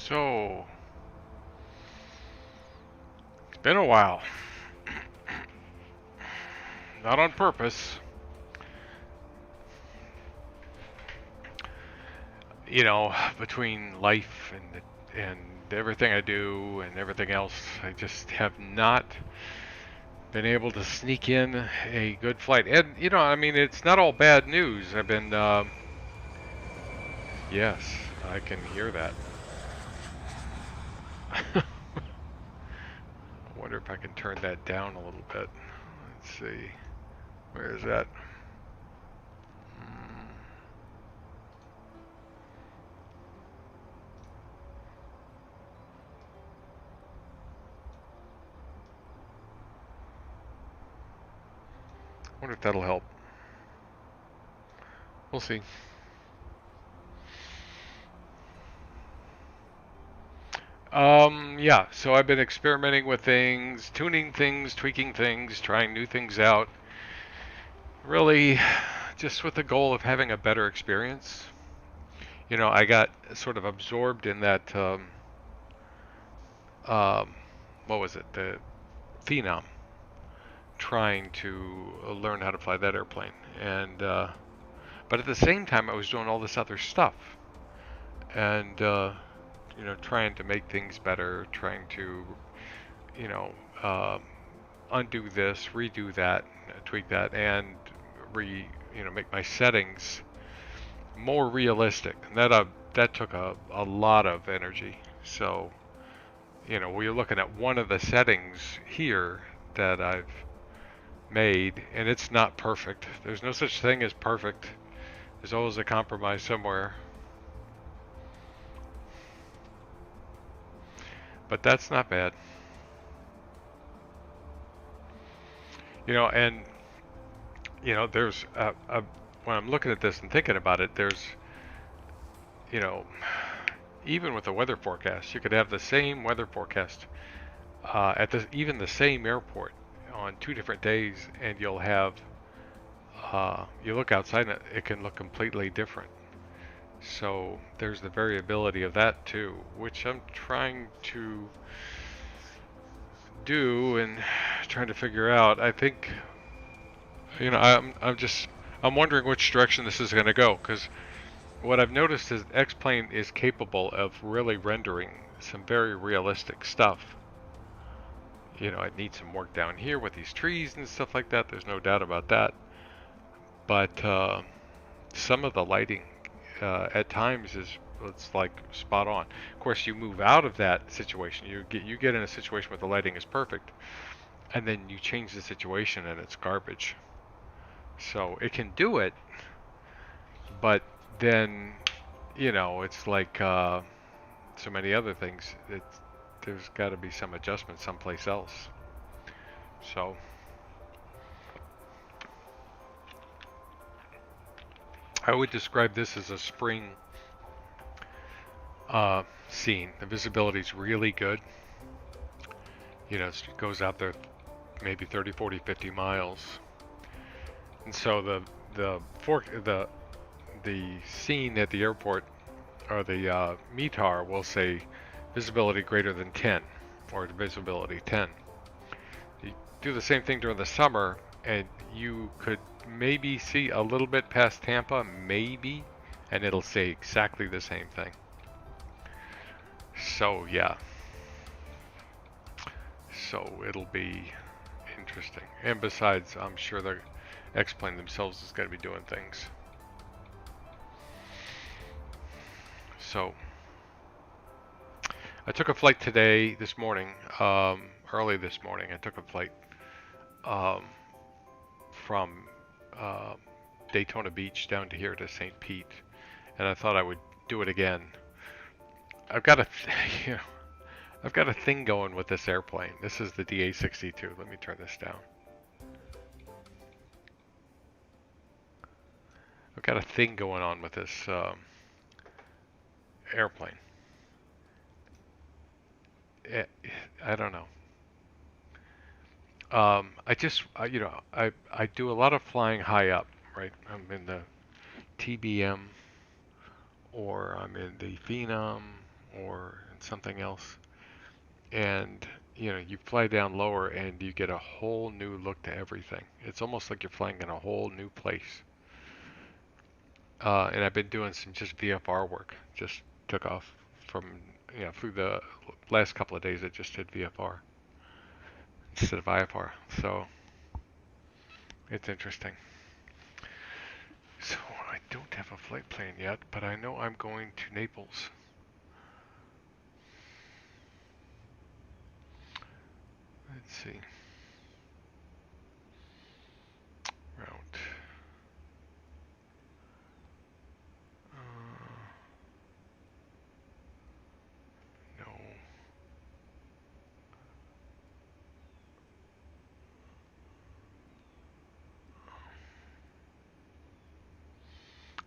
So, it's been a while. Not on purpose. You know, between life and everything I do and everything else, I just have not been able to sneak in a good flight. And I mean, it's not all bad news. I've been, yes, I can hear that. I wonder if I can turn that down a little bit. Let's see. Where is that? Hmm. Wonder if that'll help. We'll see. Yeah, so I've been experimenting with things, tuning things, tweaking things, trying new things out. Really, just with the goal of having a better experience. I got sort of absorbed in that, um, what was it, the Phenom, trying to learn how to fly that airplane. But at the same time, I was doing all this other stuff. And, trying to make things better, trying to, you know, um, undo this, redo that, tweak that, and make my settings more realistic. And that took a lot of energy. So, we're looking at one of the settings here that I've made, and it's not perfect. There's no such thing as perfect. There's always a compromise somewhere. But that's not bad. And there's when I'm looking at this and thinking about it, there's, you know, even with the weather forecast, you could have the same weather forecast at even the same airport on two different days, and you'll have you look outside and it can look completely different. So there's the variability of that too, which I'm trying to do and trying to figure out. I think I'm wondering which direction this is going to go, because what I've noticed is X-Plane is capable of really rendering some very realistic stuff. It needs some work down here with these trees and stuff like that. There's no doubt about that. But some of the lighting at times it's like spot on. Of course, you move out of that situation. You get in a situation where the lighting is perfect, and then you change the situation and it's garbage. So it can do it, but then it's like so many other things. There's got to be some adjustment someplace else. So I would describe this as a spring scene. The visibility is really good. It goes out there maybe 30, 40, 50 miles. And so the scene at the airport, or the METAR, will say visibility greater than 10, or visibility 10. You do the same thing during the summer, and you could maybe see a little bit past Tampa, maybe, and it'll say exactly the same thing. So yeah, so it'll be interesting. And besides, I'm sure the X-Plane themselves is going to be doing things. So I took a flight this morning, early this morning. I took a flight from Daytona Beach down to here to St. Pete, and I thought I would do it again. I've got a, I've got a thing going with this airplane. This is the DA62. Let me turn this down. I've got a thing going on with this airplane. I don't know. I just, I do a lot of flying high up, right? I'm in the TBM, or I'm in the Phenom, or in at something else. And you fly down lower and you get a whole new look to everything. It's almost like you're flying in a whole new place. And I've been doing some just VFR work. Just took off from, through the last couple of days I just did VFR instead of IFR. So it's interesting. So I don't have a flight plan yet, but I know I'm going to Naples. Let's see. Route. No.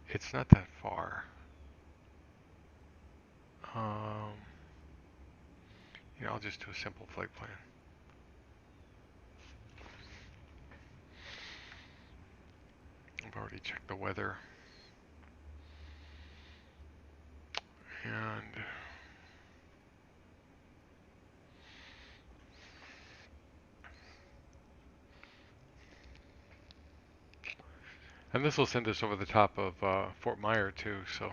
It's not that far. I'll just do a simple flight plan. I've already checked the weather. And this will send us over the top of Fort Myer too, so.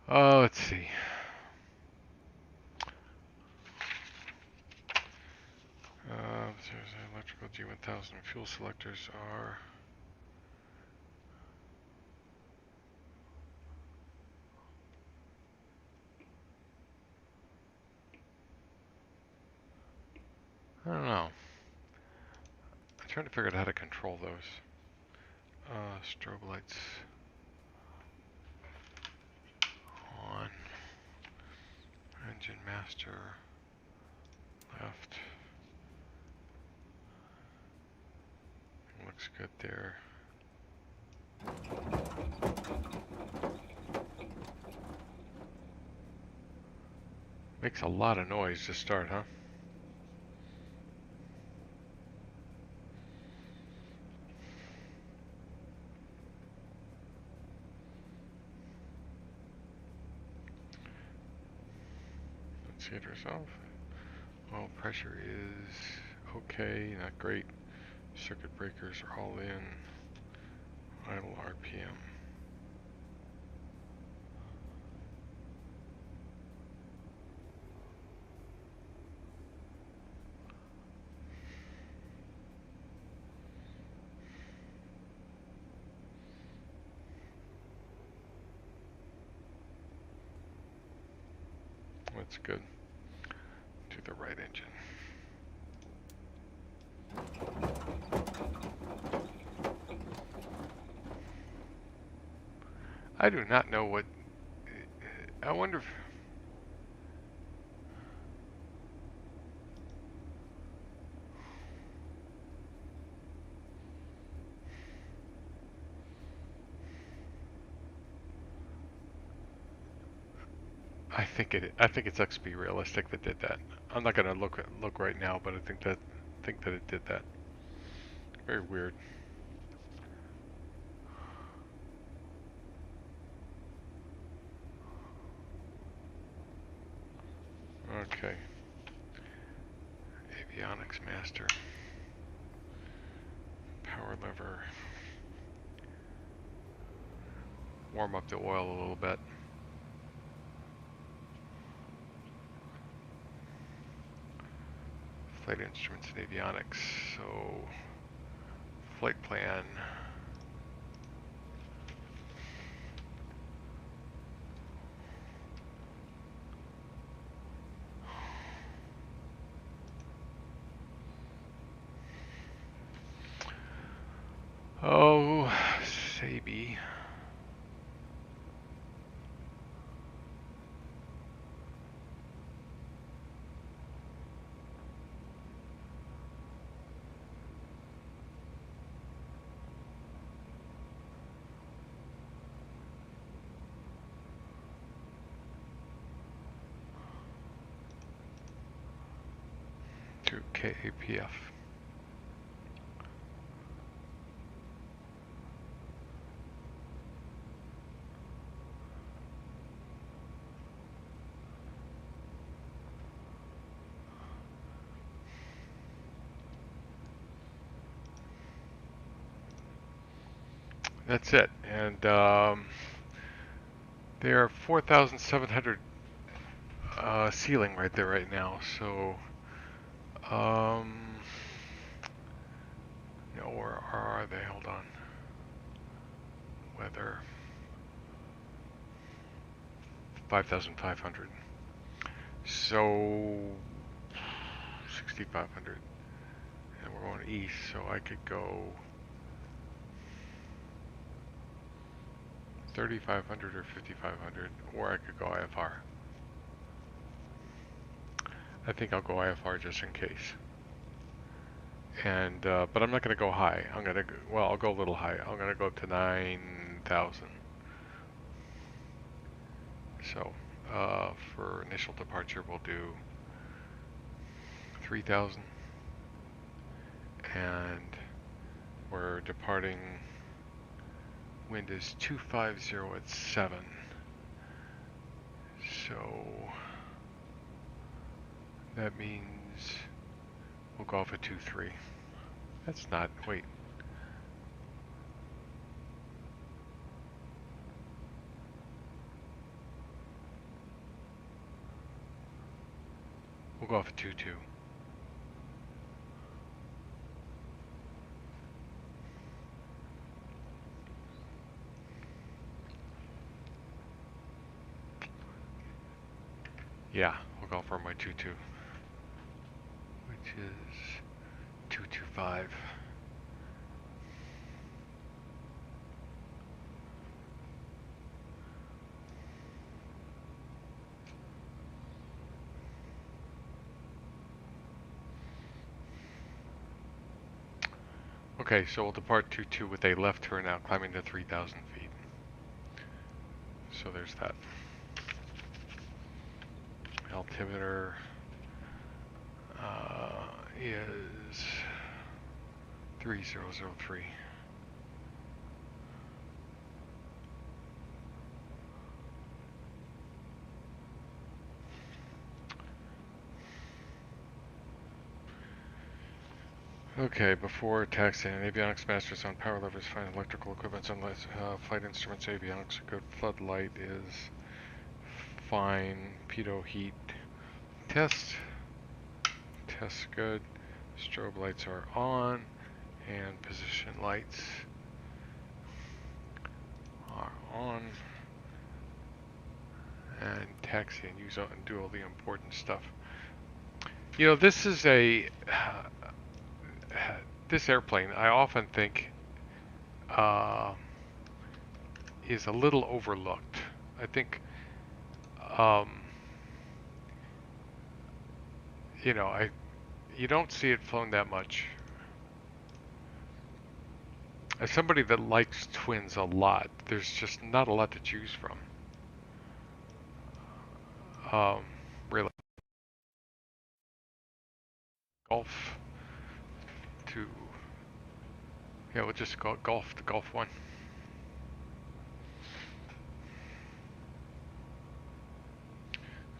Let's see. Electrical G1000 fuel selectors are. I don't know. I'm trying to figure out how to control those. Strobe lights on. Engine master left. Looks good there. Makes a lot of noise to start, huh? Let's see it ourselves. Oil pressure is okay, not great. Circuit breakers are all in. Idle RPM. That's good. To the right engine. I do not know what. I wonder if. I think it's XP Realistic that did that. I'm not gonna look right now, but I think that it did that. Very weird. Okay. Avionics master. Power lever. Warm up the oil a little bit. Flight instruments and avionics. So, flight plan. Oh, Sabi. To KAPF. that's it. And they are 4,700 ceiling right there right now. So, no, where are they? Hold on. Weather 5,500. So 6,500, and we're going east. So I could go 3,500 or 5,500, or I could go IFR. I think I'll go IFR just in case. And but I'm not going to go high. I'm going to well, I'll go a little high. I'm going to go up to 9,000. So for initial departure, we'll do 3,000, and we're departing. Wind is 250 at 7. So that means we'll go off at 2-3. That's not, wait. We'll go off at 2-2. Yeah, we'll go for my 2-2, which is 225. Okay, so we'll depart 2-2 with a left turn out, climbing to 3,000 feet. So there's that. Altimeter is 3003. Okay, before taxiing, avionics masters on power levers, find electrical equipment on flight instruments. Avionics, a good floodlight is fine. Pitot heat test good. Strobe lights are on, and position lights are on. And taxi and use and do all the important stuff. You know, this is a this airplane, I often think, is a little overlooked. I think, you know, you don't see it flown that much. As somebody that likes twins a lot, there's just not a lot to choose from. Really. Golf to, yeah, we'll just go golf to Golf 1.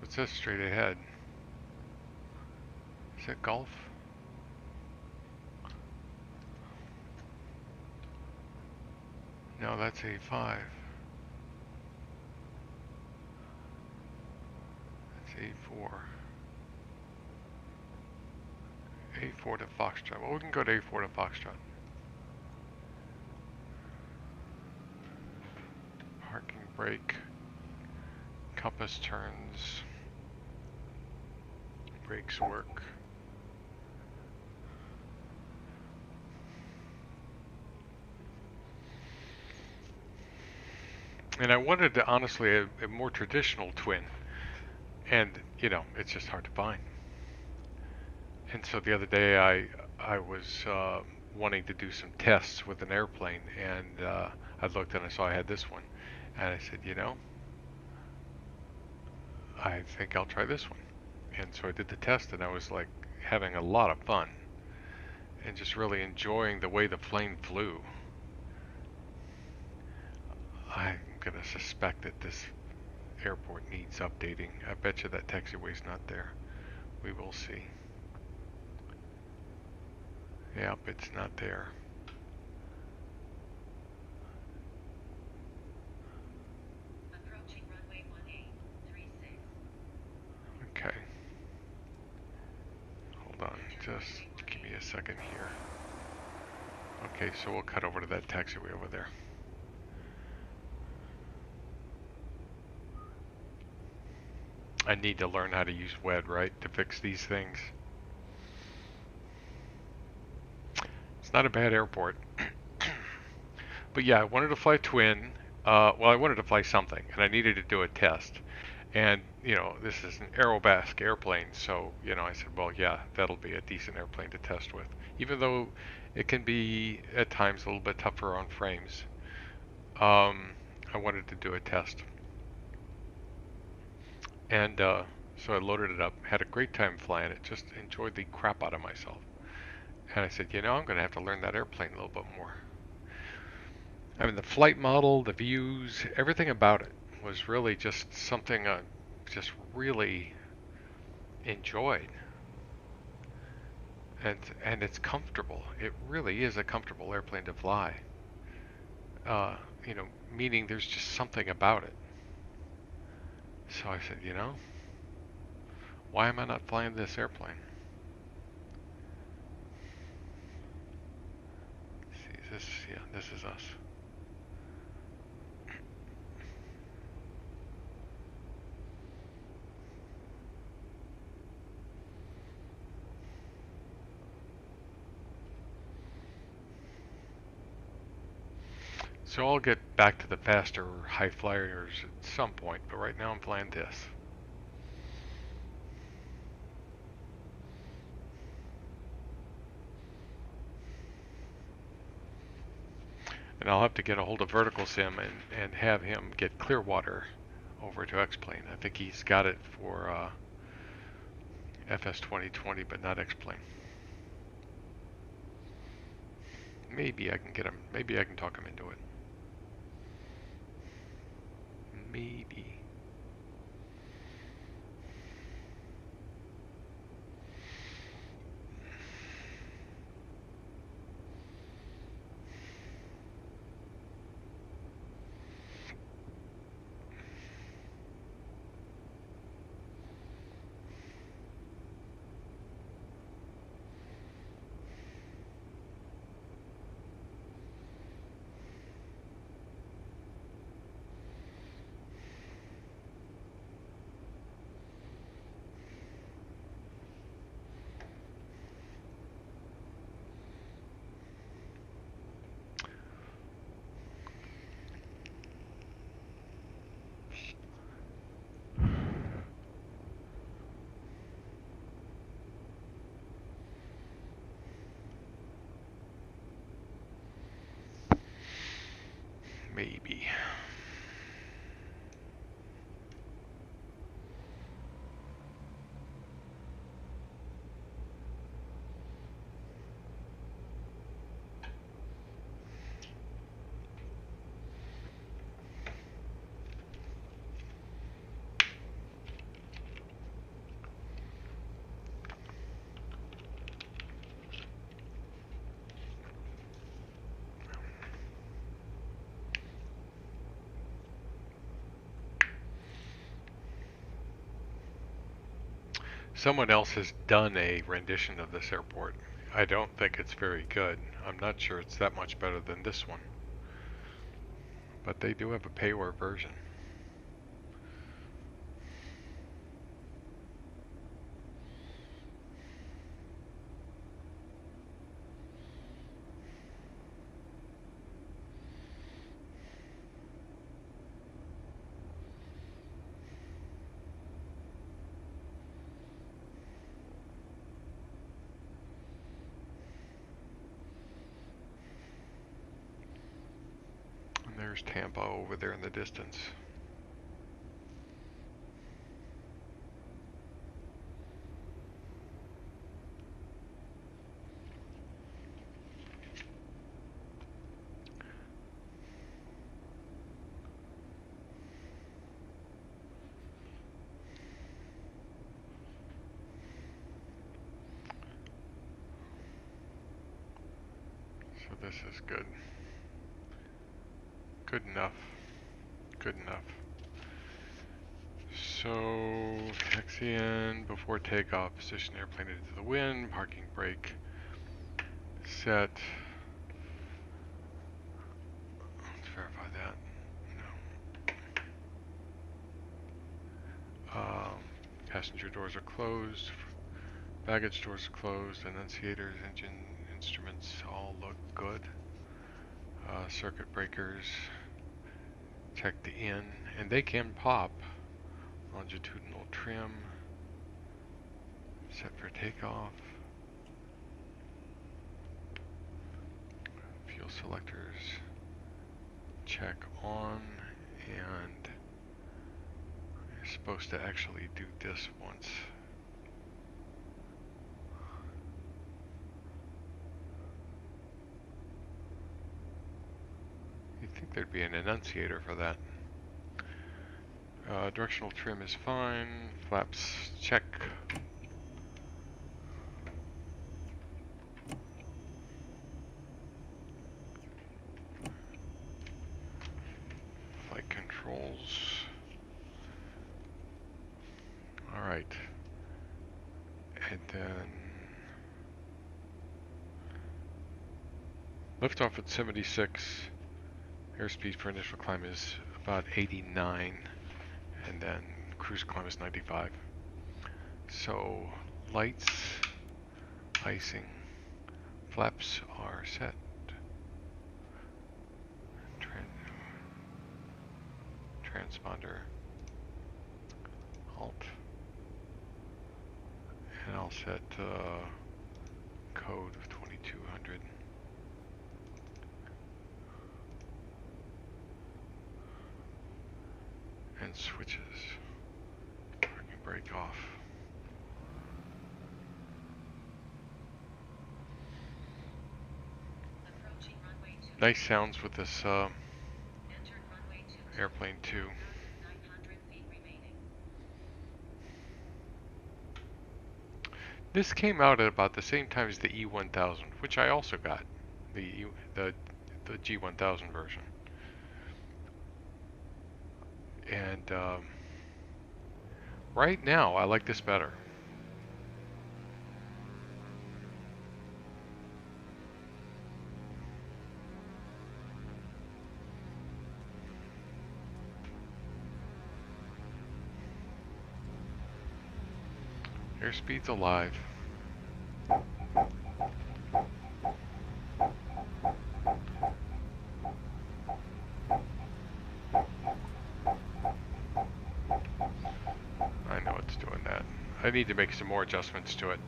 It says straight ahead. Is that Golf? No, that's A5. That's A4. A4 to Foxtrot. Well, we can go to A4 to Foxtrot. Parking brake. Compass turns. Brakes work. And I wanted to, honestly, a more traditional twin. And, you know, it's just hard to find. And so the other day I was wanting to do some tests with an airplane, and I looked and I saw I had this one. And I said, you know, I think I'll try this one. And so I did the test, and I was like having a lot of fun and just really enjoying the way the plane flew. I'm gonna suspect that this airport needs updating. I bet you that taxiway's not there. We will see. Yep, it's not there. Just give me a second here. Okay, so we'll cut over to that taxiway over there. I need to learn how to use WED, right, to fix these things. It's not a bad airport. But yeah, I wanted to fly twin. Well, I wanted to fly something, and I needed to do a test. And, you know, this is an Aerobasque airplane, so, you know, I said, well, yeah, that'll be a decent airplane to test with. Even though it can be, at times, a little bit tougher on frames. I wanted to do a test. And so I loaded it up, had a great time flying it, just enjoyed the crap out of myself. And I said, you know, I'm going to have to learn that airplane a little bit more. I mean, the flight model, the views, everything about it was really just something I just really enjoyed. And it's comfortable. It really is a comfortable airplane to fly. You know, meaning there's just something about it. So I said, you know, why am I not flying this airplane? See, this is us. So I'll get back to the faster high flyers at some point, but right now I'm flying this. And I'll have to get a hold of Vertical Sim and have him get Clearwater over to X-Plane. I think he's got it for FS 2020, but not X-Plane. Maybe I can get him. Maybe I can talk him into it. Maybe. Maybe. Someone else has done a rendition of this airport. I don't think it's very good. I'm not sure it's that much better than this one. But they do have a payware version. And there's Tampa over there in the distance. So this is good. Good enough. Good enough. So, taxi in before takeoff, position airplane into the wind, parking brake set. Let's verify that. No. Passenger doors are closed, baggage doors are closed, annunciators, engine instruments all look good. Circuit breakers, check the in, and they can pop. Longitudinal trim, set for takeoff. Fuel selectors, check on, and you're supposed to actually do this once. You'd think there'd be an annunciator for that. Directional trim is fine. Flaps, check. Flight controls. Alright. And then liftoff at 76. Airspeed for initial climb is about 89. And then cruise climb is 95. So lights, icing, flaps are set. Transponder, alt, and I'll set code of 2200. And switches. Parking brake off. Nice sounds with this airplane too. This came out at about the same time as the E1000, which I also got, the G1000 version. And right now, I like this better. Airspeed's alive. I know it's doing that. I need to make some more adjustments to it.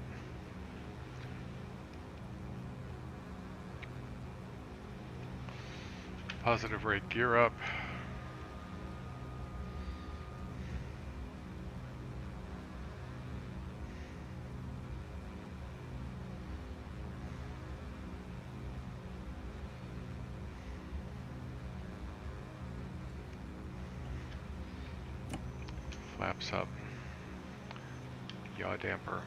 Positive rate gear up. Flaps up. Yaw damper.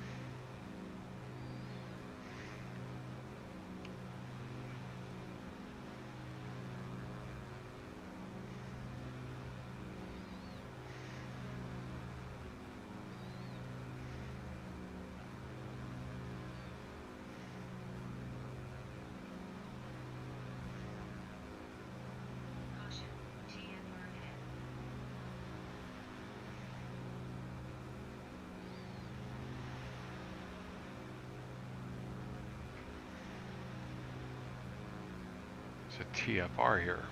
A TFR here.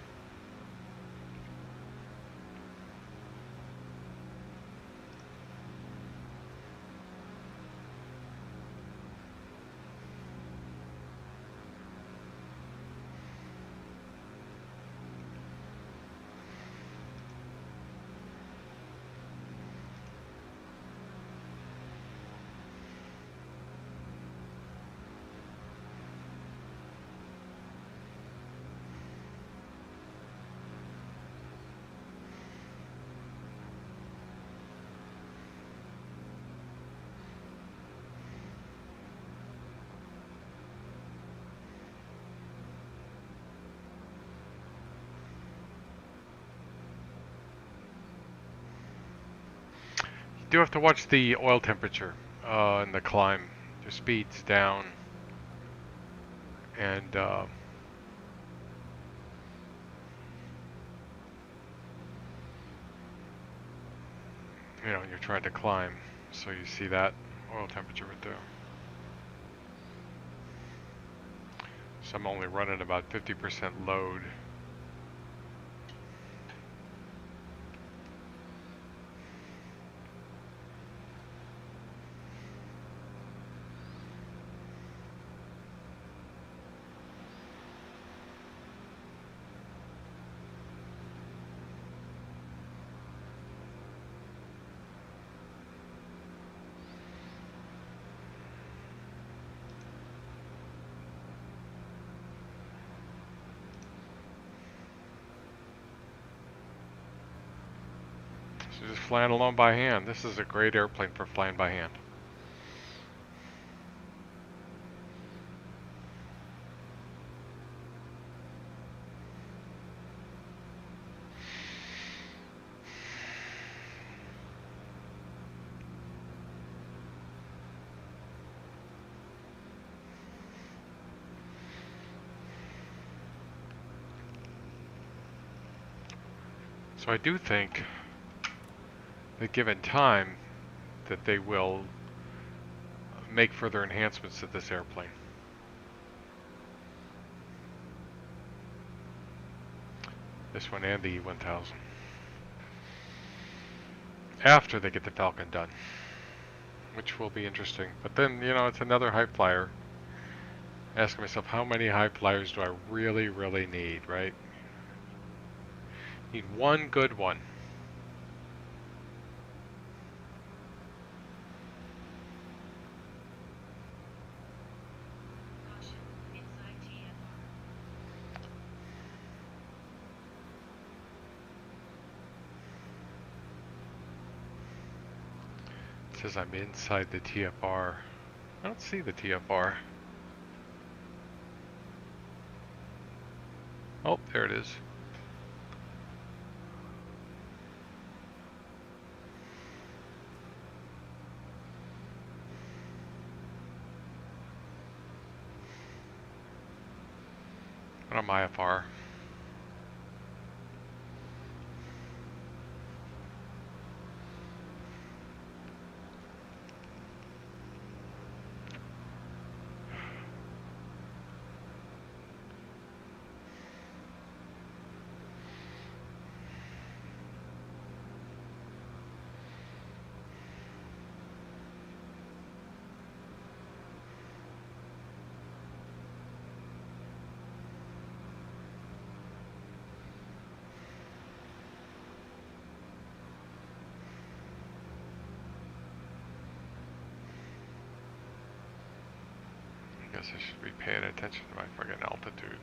do have to watch the oil temperature and the climb. Your speed's down, and you know, you're trying to climb, so you see that oil temperature right there. So I'm only running about 50% load. So just flying along by hand. This is a great airplane for flying by hand. So I do think that given time that they will make further enhancements to this airplane. This one and the E1000. After they get the Falcon done. Which will be interesting. But then, you know, it's another high flyer. Asking myself, how many high flyers do I really, really need, right? Need one good one. It says I'm inside the TFR. I don't see the TFR. Oh, there it is. I'm IFR. I guess I should be paying attention to my friggin' altitude.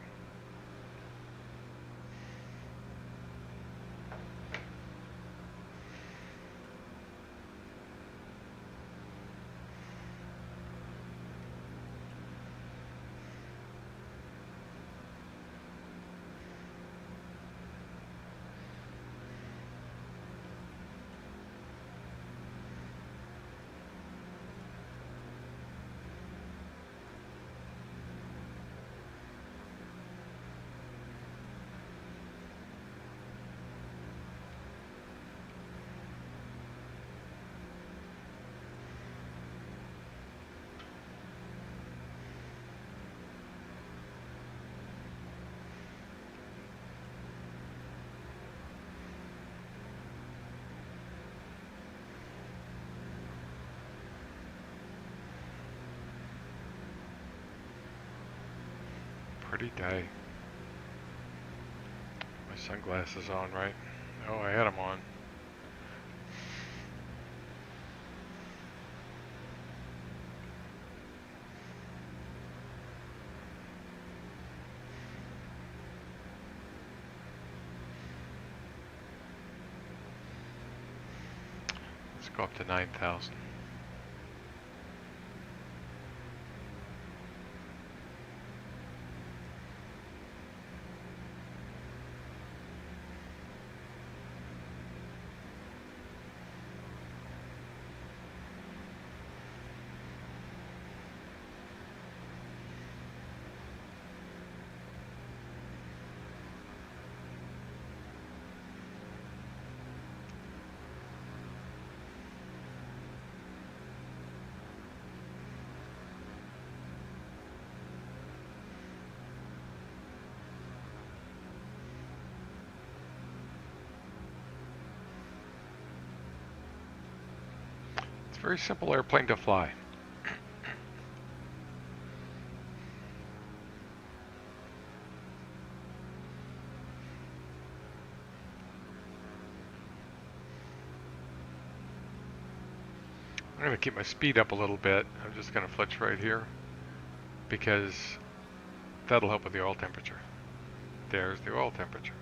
Pretty day. My sunglasses on, right? Oh, I had them on. Let's go up to 9,000. Very simple airplane to fly. I'm going to keep my speed up a little bit. I'm just going to fletch right here because that'll help with the oil temperature. There's the oil temperature.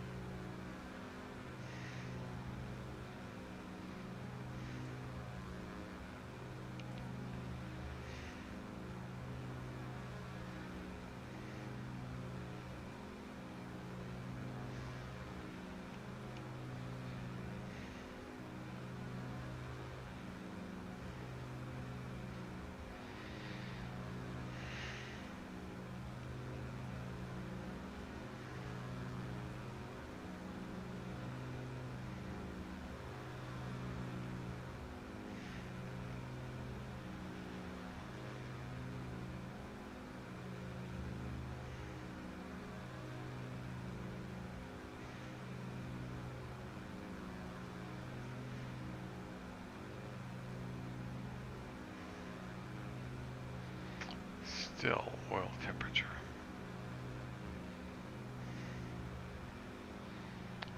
Still oil temperature.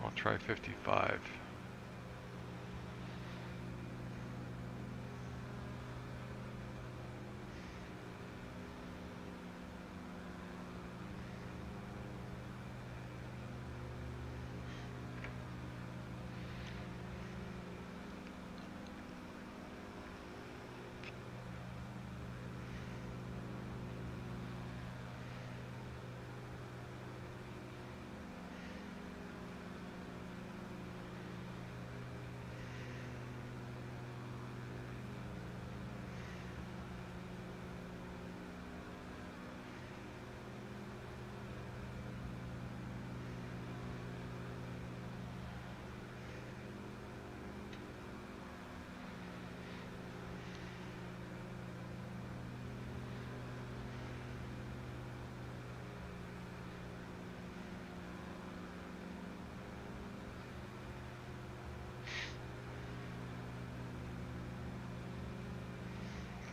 I'll try 55.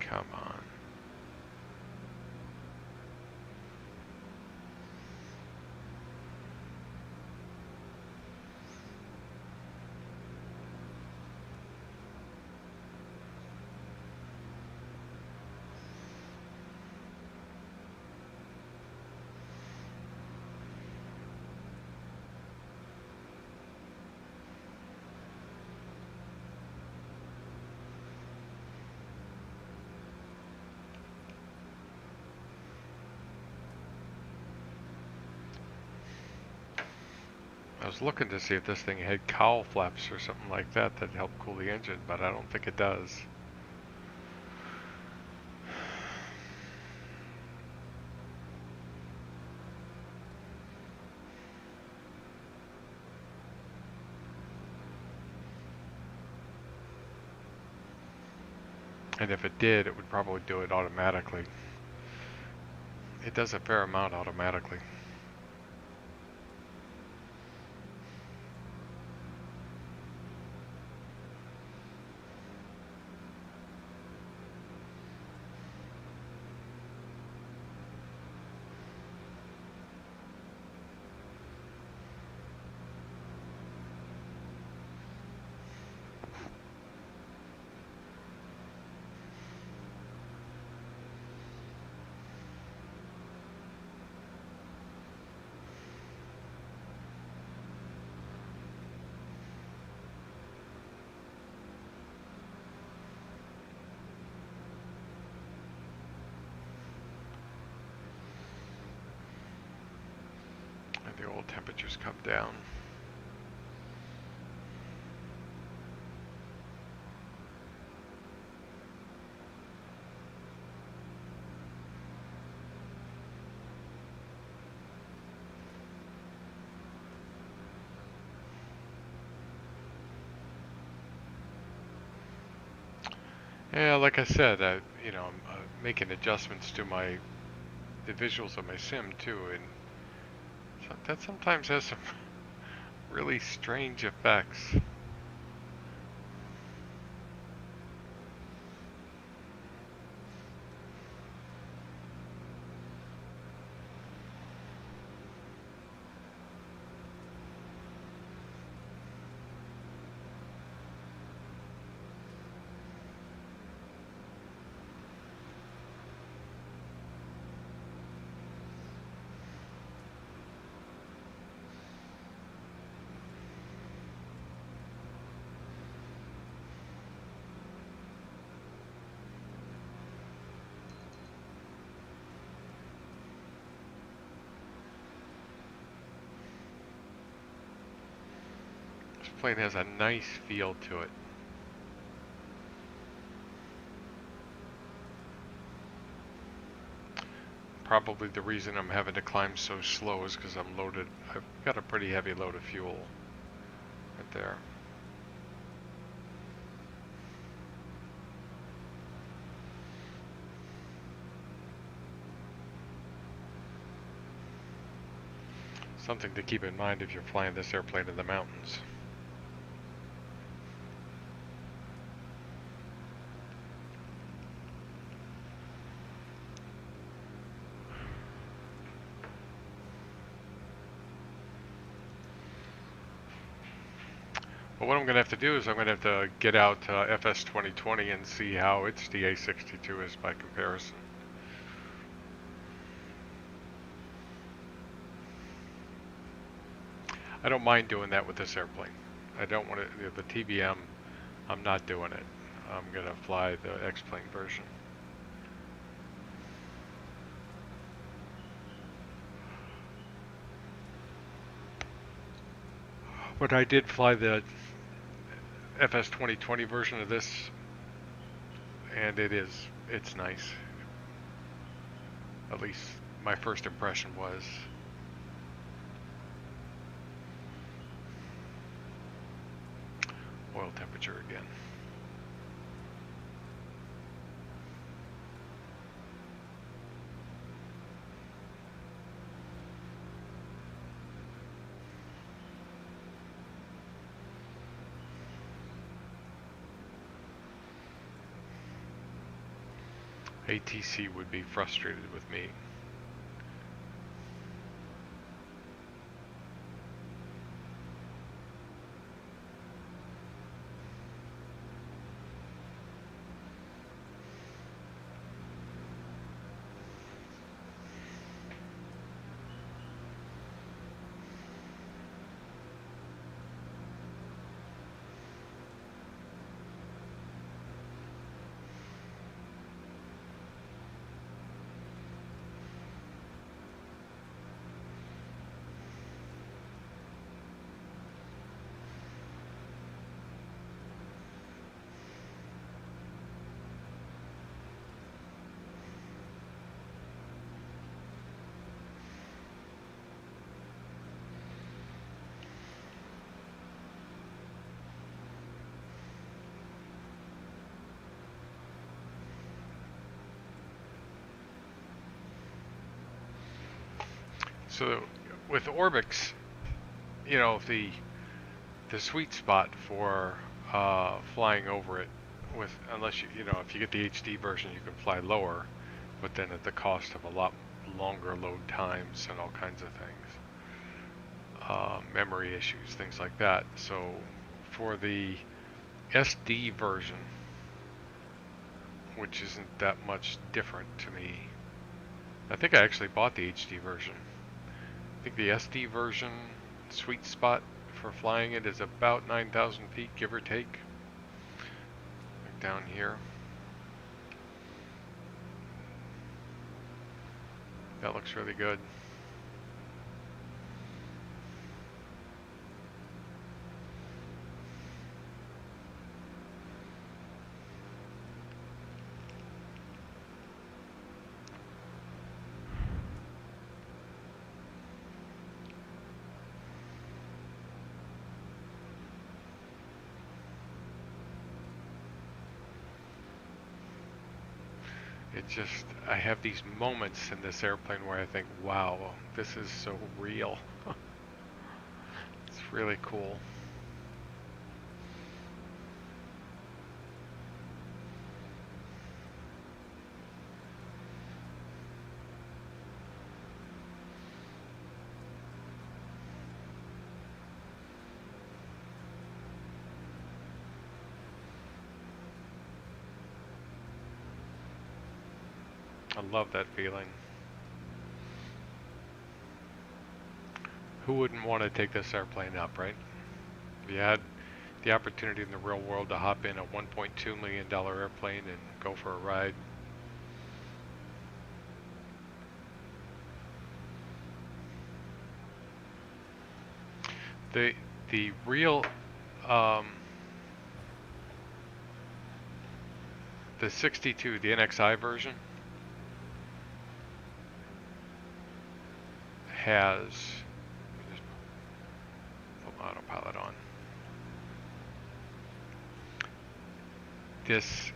Come on. I was looking to see if this thing had cowl flaps or something like that that help cool the engine, but I don't think it does. And if it did, it would probably do it automatically. It does a fair amount automatically. The oil temperatures come down. Yeah, like I said, I'm making adjustments to the visuals of my sim too, and so that sometimes has some really strange effects. This plane has a nice feel to it. Probably the reason I'm having to climb so slow is because I'm loaded. I've got a pretty heavy load of fuel right there. Something to keep in mind if you're flying this airplane in the mountains. But what I'm going to have to do is I'm going to have to get out FS 2020 and see how its DA62 is by comparison. I don't mind doing that with this airplane. I don't want it, the TBM, I'm not doing it. I'm going to fly the X-plane version. But I did fly the FS 2020 version of this, and it's nice. At least my first impression was. Oil temperature again. ATC would be frustrated with me. So with Orbix, you know, the sweet spot for flying over it, with unless you know, if you get the HD version, you can fly lower, but then at the cost of a lot longer load times and all kinds of things, memory issues, things like that. So for the SD version, which isn't that much different to me, I think I actually bought the HD version. I think the SD version sweet spot for flying it is about 9,000 feet, give or take. Like down here. That looks really good. It just, I have these moments in this airplane where I think, wow, this is so real. It's really cool. I love that feeling. Who wouldn't want to take this airplane up, right? If you had the opportunity in the real world to hop in a $1.2 million airplane and go for a ride. The real the 62, the NXI version, has, just put autopilot on. This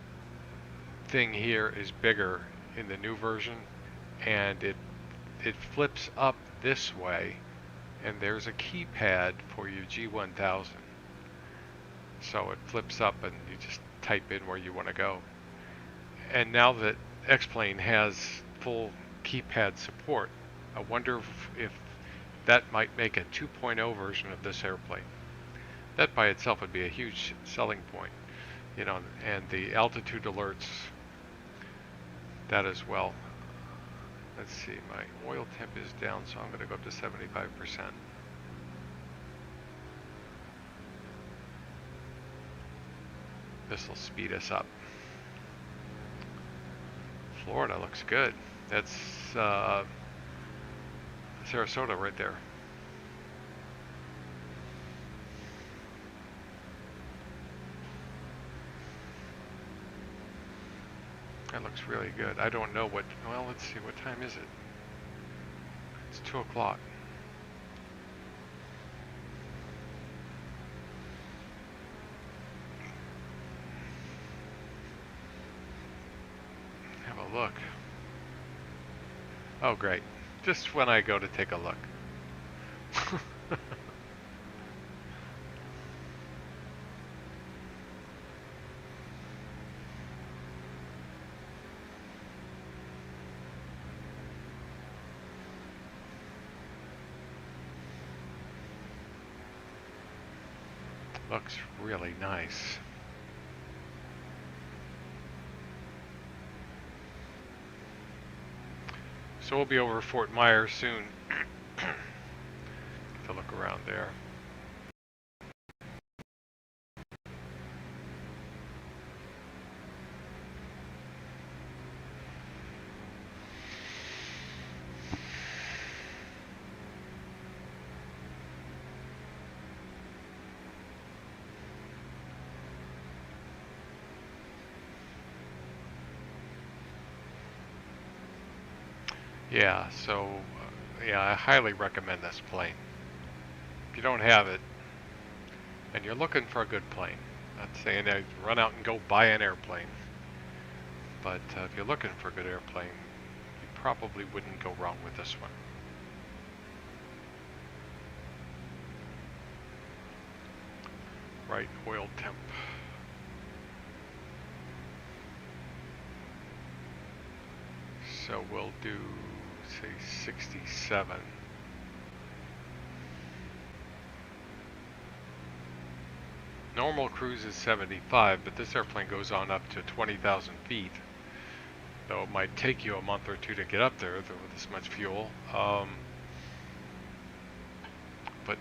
thing here is bigger in the new version, and it flips up this way, and there's a keypad for your G1000. So it flips up and you just type in where you want to go. And now that X-Plane has full keypad support, I wonder if that might make a 2.0 version of this airplane. That by itself would be a huge selling point, you know, and the altitude alerts that as well. Let's see, my oil temp is down, so I'm going to go up to 75%. This will speed us up. Florida looks good. That's Sarasota right there. That looks really good. I don't know what, well, let's see, what time is it? It's 2 o'clock. Have a look. Oh, great. Just when I go to take a look. Looks really nice. So we'll be over Fort Myers soon. To look around there. Yeah, so yeah, I highly recommend this plane. If you don't have it, and you're looking for a good plane, not saying that run out and go buy an airplane, but if you're looking for a good airplane, you probably wouldn't go wrong with this one. Right, oil temp. So we'll do, say, 67. Normal cruise is 75, but this airplane goes on up to 20,000 feet. Though it might take you a month or two to get up there with this much fuel. But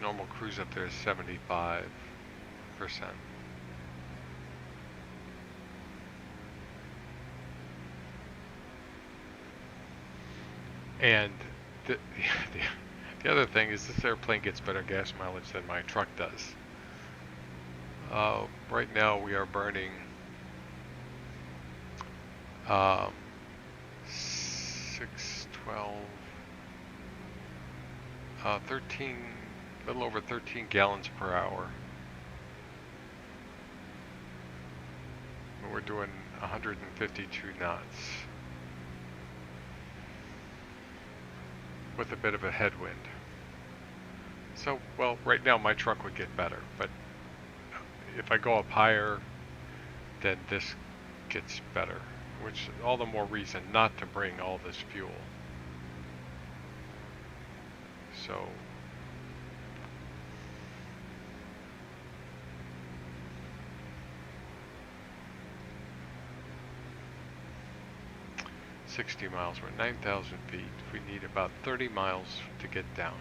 normal cruise up there is 75%. And the other thing is this airplane gets better gas mileage than my truck does. Right now we are burning 6, 12, 13, a little over 13 gallons per hour. And we're doing 152 knots. With a bit of a headwind. So, well, right now my truck would get better, but if I go up higher, then this gets better, which all the more reason not to bring all this fuel. So, $60 miles, we're 9,000 feet. We need about 30 miles to get down.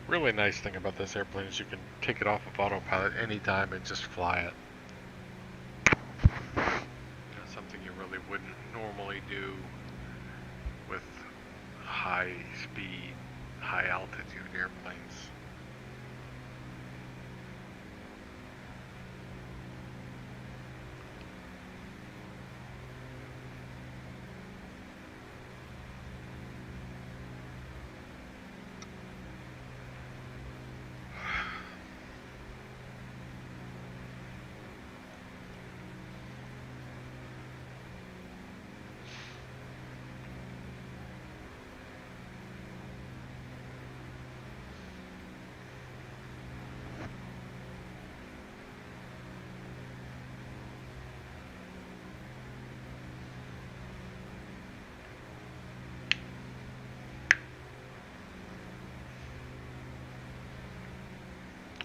Really nice thing about this airplane is you can take it off of autopilot anytime and just fly it. Something you really wouldn't normally do with high speed, high altitude airplanes.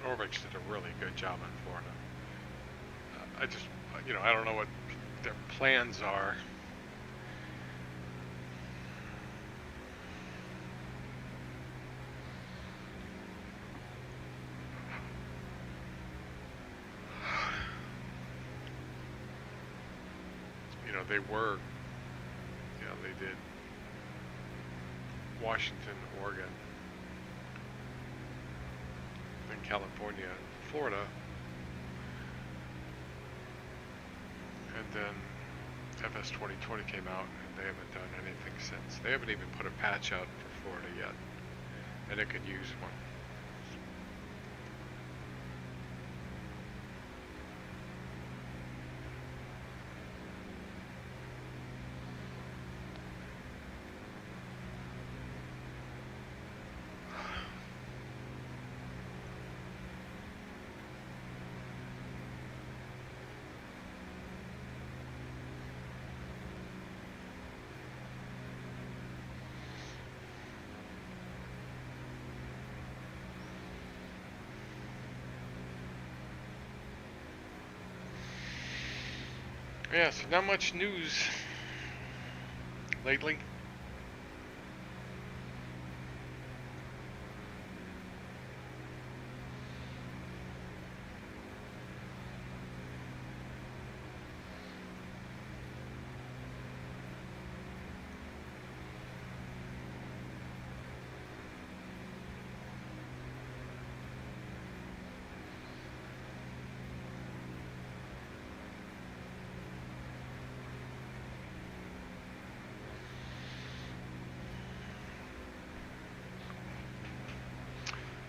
Orbix did a really good job in Florida. I just, I don't know what their plans are. They were, they did Washington, Oregon, then California, and Florida, and then FS 2020 came out, and they haven't done anything since. They haven't even put a patch out for Florida yet, and it could use one. Yeah, so not much news lately.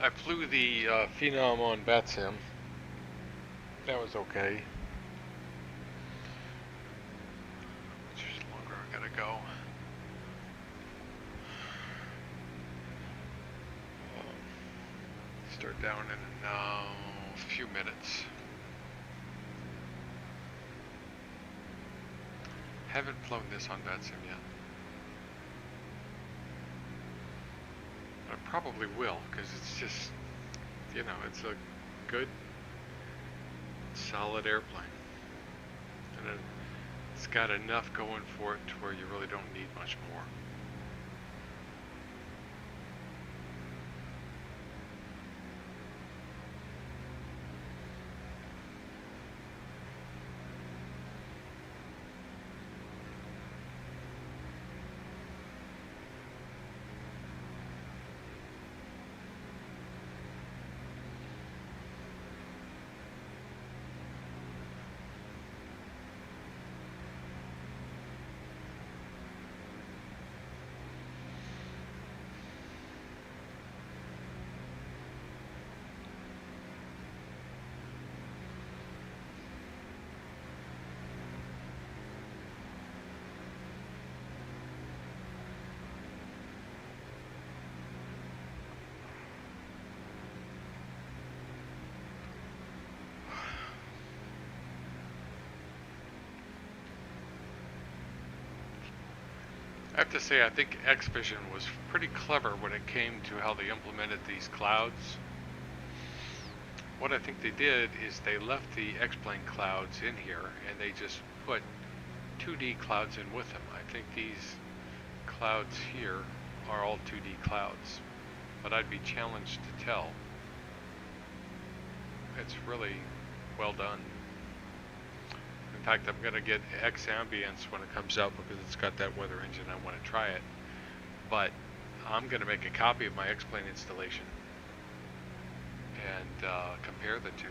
I flew the Phenom on Batsim. That was okay. Which is longer I gotta go. Start down in a few minutes. Haven't flown this on Batsim yet. I probably will, because it's just, it's a good, solid airplane. And it's got enough going for it to where you really don't need much more. I have to say, I think X-Vision was pretty clever when it came to how they implemented these clouds. What I think they did is they left the X-plane clouds in here and they just put 2D clouds in with them. I think these clouds here are all 2D clouds. but I'd be challenged to tell. It's really well done. In fact, I'm going to get X Ambience when it comes out because it's got that weather engine. I want to try it. But I'm going to make a copy of my X-Plane installation and compare the two.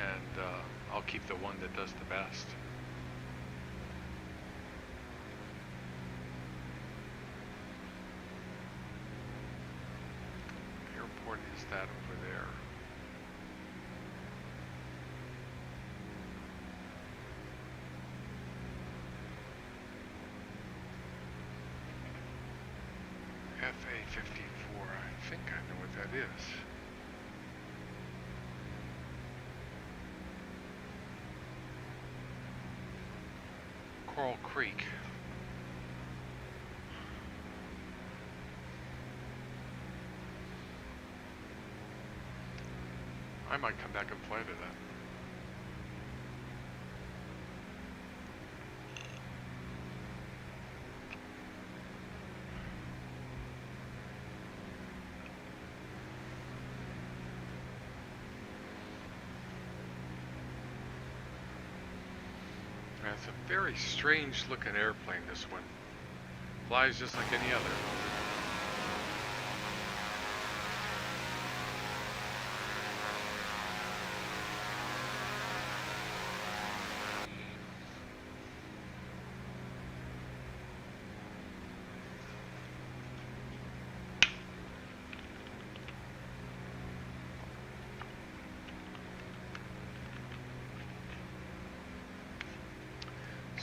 And I'll keep the one that does the best. Airport is that over there. FA54, I think I know what that is. Coral Creek. I might come back and fly to that. It's a very strange looking airplane, this one. Flies just like any other.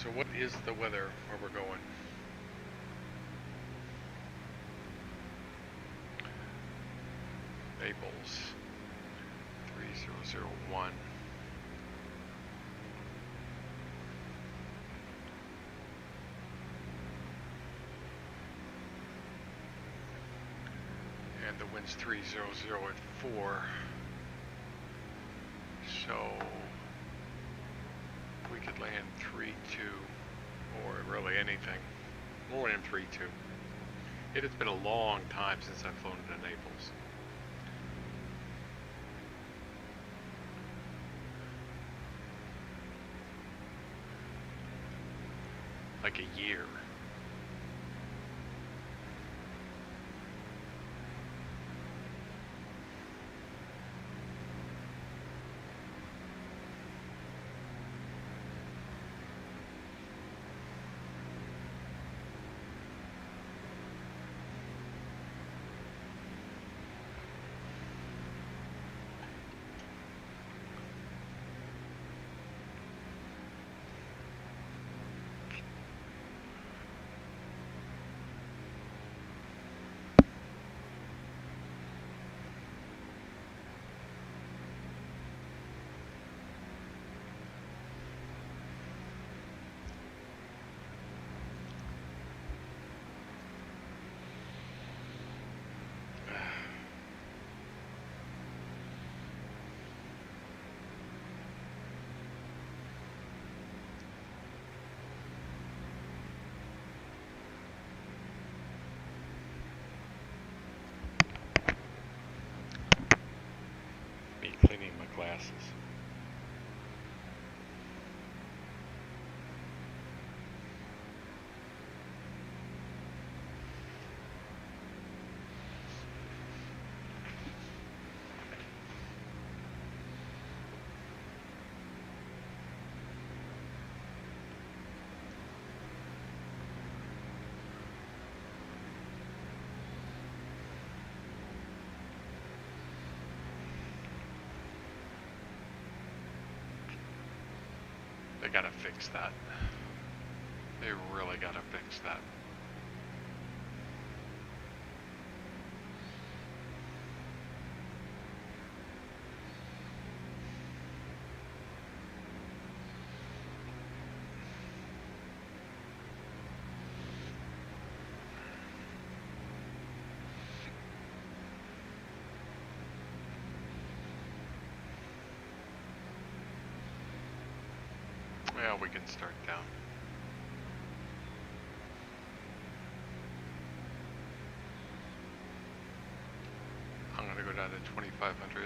So what is the weather where we're going? Naples, 3001. And the wind's 300 at 4. So we could land 3-2 or really anything. We'll land 3-2. It has been a long time since I've flown to Naples. Like a year. Cleaning my glasses. They gotta fix that. They really gotta fix that. Well, we can start down. down to 2,500.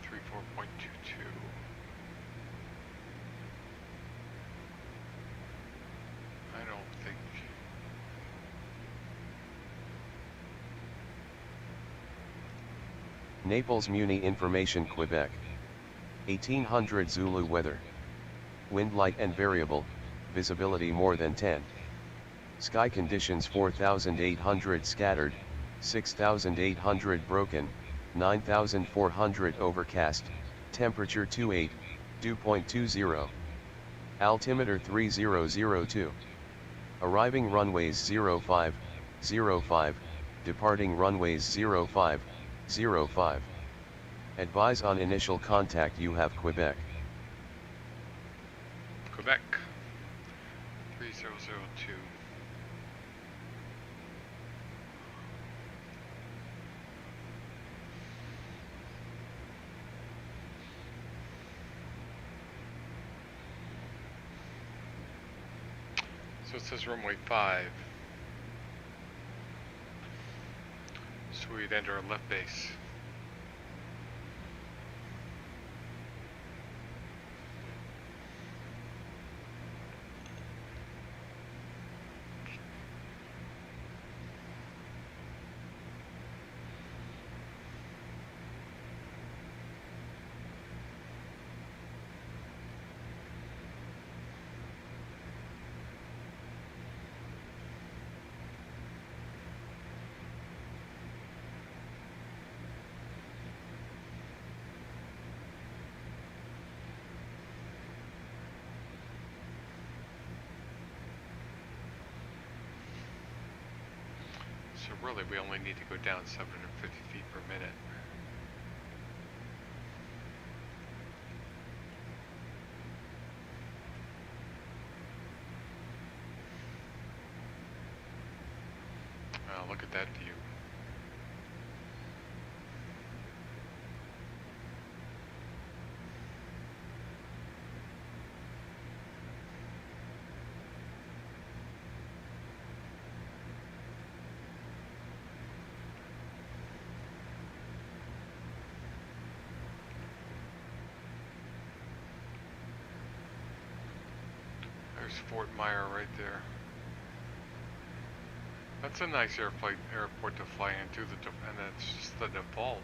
Three 4.22. I don't think. Naples Muni Information Quebec. 1800 Zulu weather. Wind light and variable, visibility more than 10. Sky conditions 4,800 scattered, 6,800 broken, 9,400 overcast, temperature 28, dew point 20. Altimeter 3002. Arriving runways 05, 05, departing runways 05, 05. Advise on initial contact you have Quebec. Quebec 3002. So it says runway 5. So we'd enter a left base. So really we only need to go down 750 feet per minute. Look at that view. There's Fort Myer right there. That's a nice airport to fly into, and that's just the default.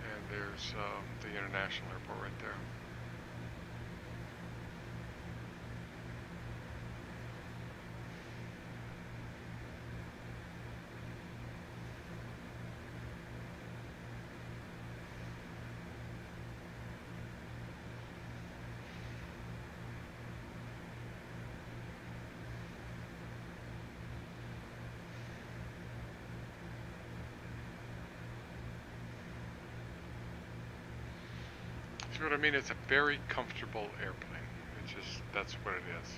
And there's the international airport right there. See what I mean? It's a very comfortable airplane. It's just, that's what it is.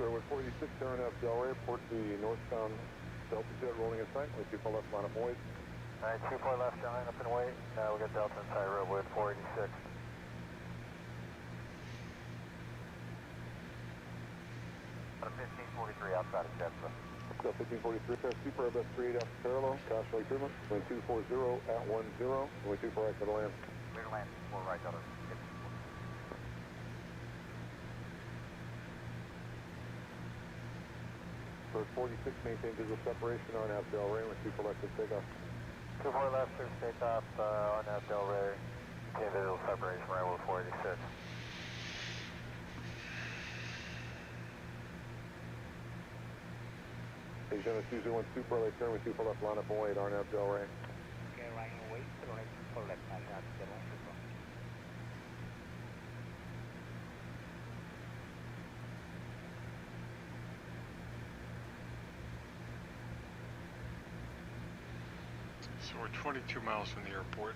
Runway 46, RNF Delray, report to northbound Delta Jet rolling in sight. We 24 left, line up and wait. Alright, 24 left, line up and wait. We got Delta inside roadway 486. About 1543 outside of Jetson. Delta 1543, pass super, Airbus 38 after parallel, caution recruitment, wind 240 at 10, wind 24 right to the land. Clear to land, 4 right, Delta. Bird 46, maintain visual separation on Abdel Ray with 24 left to take off. 24 left, clear to take off on Abdel Ray. Maintain visual separation, runway 486. Avionics 201 super, late turn with 24 left, line up and wait, RNF Del Ray. So we're 22 miles from the airport.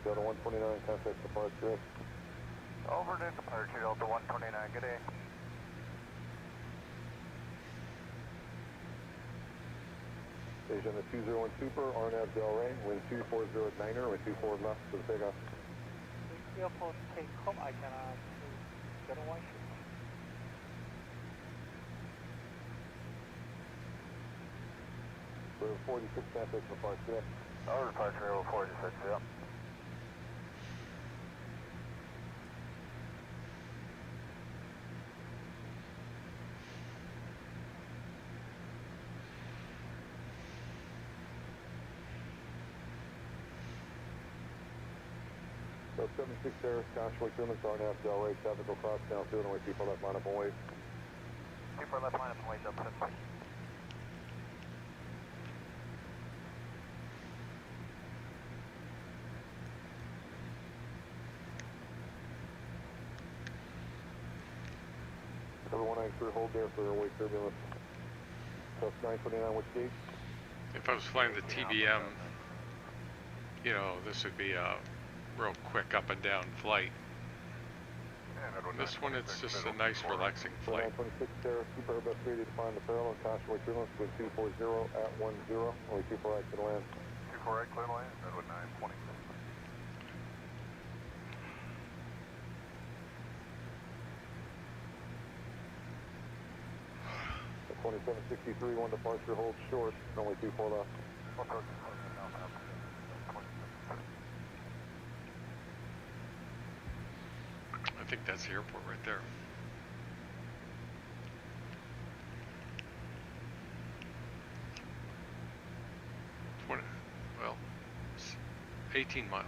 Delta 129, contact departure. Over to departure, Delta 129, good day. Station the 201 Super, RNAV Del Rey, wind 240 at Niner, wind 24 left to the takeoff. Airport take home, I cannot get a one shoot. We're 46, contact departure. Over departure, level 46, yeah. So 76 there, Joshua Truman, RNAV Del Rey, traffic will cross downfield and wait people left line up and wait. People left line up and wait, Delta 76. Number 193, hold there for wake turbulence. So 929, which gate? If I was flying the TBM, you know, this would be a real quick up and down flight. This one, it's just a nice relaxing flight. 926 there, Super Airbus 3 to define the parallel, caution wake turbulence, wind 240 at 10, only 24 right to land. 24 right, clear land, Redwood 926. 2763, one departure, hold short, only 24 left. I think that's the airport right there. Well, 18 miles.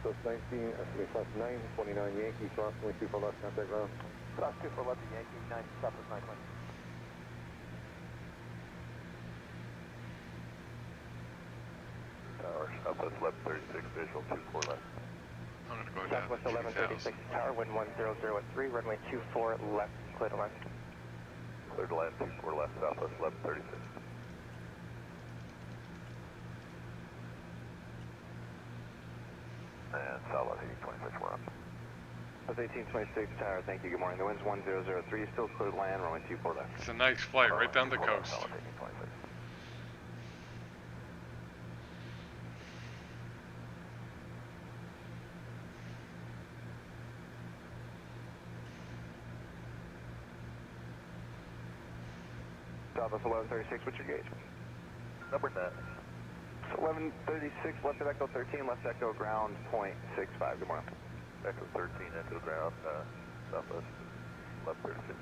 So it's 929 Yankee, cross, only 24 left, contact ground. Cross 24 left, Yankee, 9, stop at 920. Tower, Southwest 1136, visual 24 left. I'm going to go down Southwest to 1136 2000. tower, wind 1003 at 3, runway 24 left, clear to land. Clear to land, 24 left, Southwest 1136. And Southwest 1826, we're up. That's 1826 tower, thank you, good morning. The wind's 1003, still clear to land, runway 24 left. It's a nice flight right down the coast. Southwest 1826. Southwest 1136, what's your gauge? Number 9. So 1136, left at Echo 13, left Echo ground, 0.65, good morning. Echo 13, Echo ground, Southwest 1136.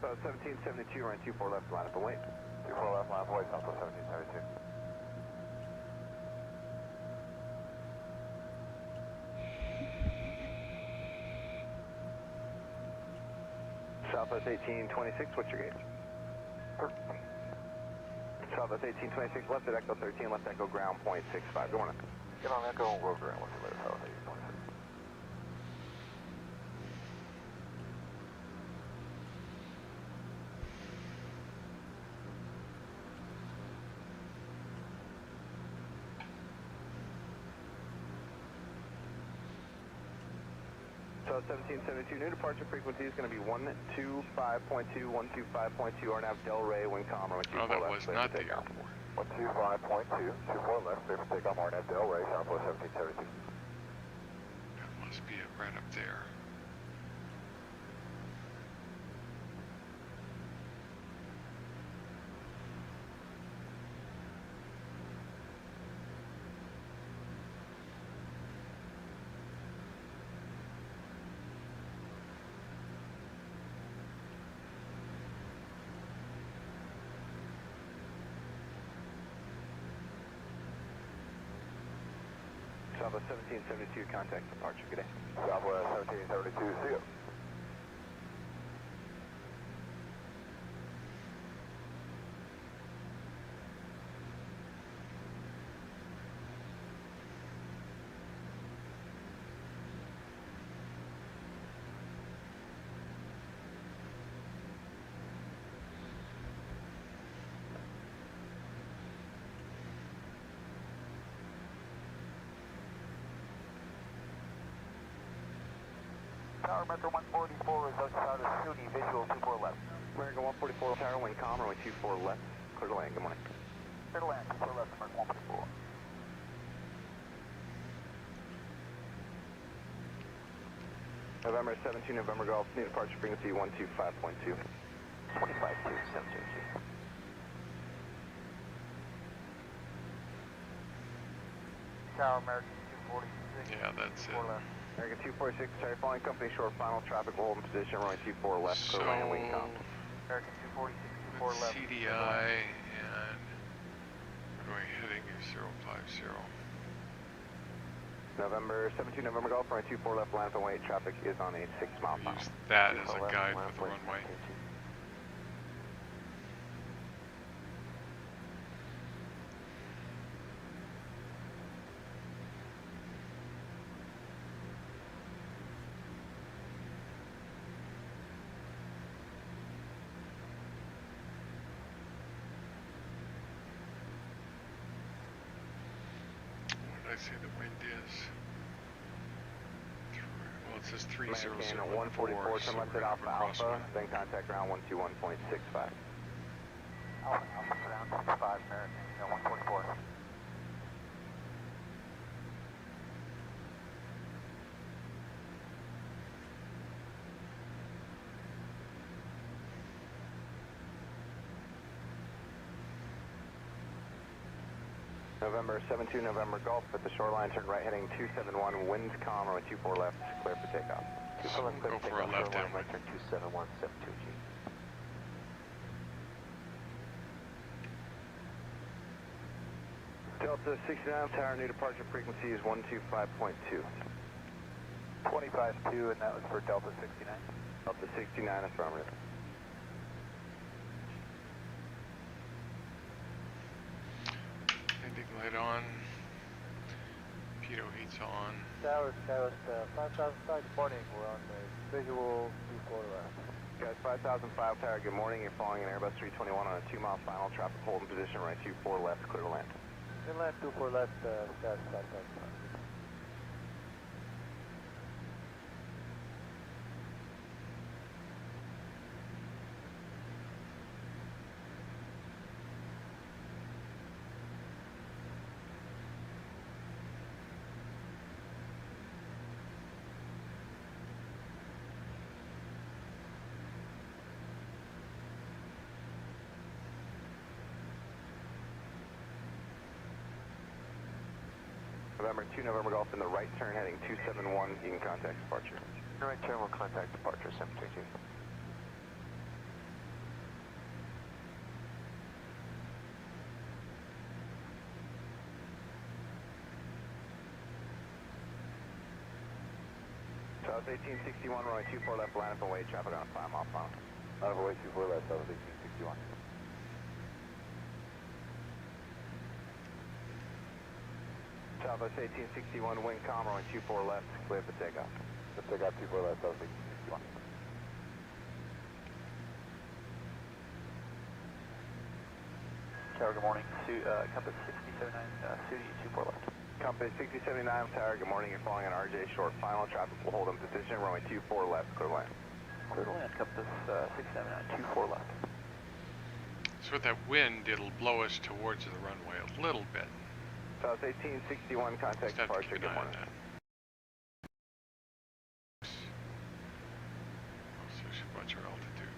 So 1772, running 24 left, line up and wait. 24 left, line up, wait, Southwest 1772. Southwest 1826, what's your gauge? Southwest 1826, left at Echo 13, left Echo ground, 0.65, good morning. Get on Echo and we'll ground with you later, Southwest 1826. So 1772, new departure frequency is going to be 125.2, 125.2, RNAV Del Rey, wind calm, runway 24 Oh, that left, was clear not for the takeoff. airport. 125.2, 24 left, clear for takeoff, RNAV Del Rey, Southwest 1772. That must be it right up there. Southwest 1772, contact departure. Good day. Southwest 1772, see you. Tower Metro 144 is outside of SUNY, visual 24 left. American 144, Tower, wind calm, runway 24 left, clear to land. Good morning. Clear to land, 24 left, American 144. November 17, November Golf, new departure frequency 125.2. 25-2, 722. Tower American 246. Yeah, that's it. 4 left. American 246, sorry, following company short, final traffic will hold in position, runway 24 left, clear to land and wind calm. American 246, 24 left. CDI and runway heading is 050. November 17, November Golf, runway 24 left, land and wait, traffic is on a 6 mile final. Use that as a guide for the runway. What did I say the wind is? Well, it says 300. American 144, turn left at Alpha Alpha, then contact ground 121.65. Alpha Alpha, down 65, American 144. November 72, November Golf, at the shoreline, turn right heading 271, winds calm, runway 24 left, clear for takeoff. So we'll go for a left hand. Right turn 27172G. Delta 69, tower, new departure frequency is 125.2. 25-2, and that was for Delta 69. Delta 69, affirmative. Landing light on. Pitot heat's on. Tower 5005 departing, we're on the visual 24 left. Guys, 5005 tower, good morning. You're flying an Airbus 321 on a 2 mile final, traffic hold in position, right 24 left, clear to land. Inland 24 left, status 5005. November 2, November Golf, in the right turn heading 271, you can contact departure. In the right turn, we'll contact departure 722. South 1861, runway 24 left, line up and wait, traffic on a 5 mile final. Line up and wait 24 left, South 1861. Southwest 1861, wind calm, runway 24 left, clear for takeoff. Let's take out 24 left, South 1861. Tower, good morning. Compass 6079, SUNY 24 left. Compass 6079, tower, good morning. You're flying an RJ short final, traffic will hold in position, runway 24 left, clear to land. Clear to land, Compass 679, 24 left. So with that wind, it'll blow us towards the runway a little bit. South 1861, contact Just have to departure, keep an good eye on morning. that. Also, should watch our altitude.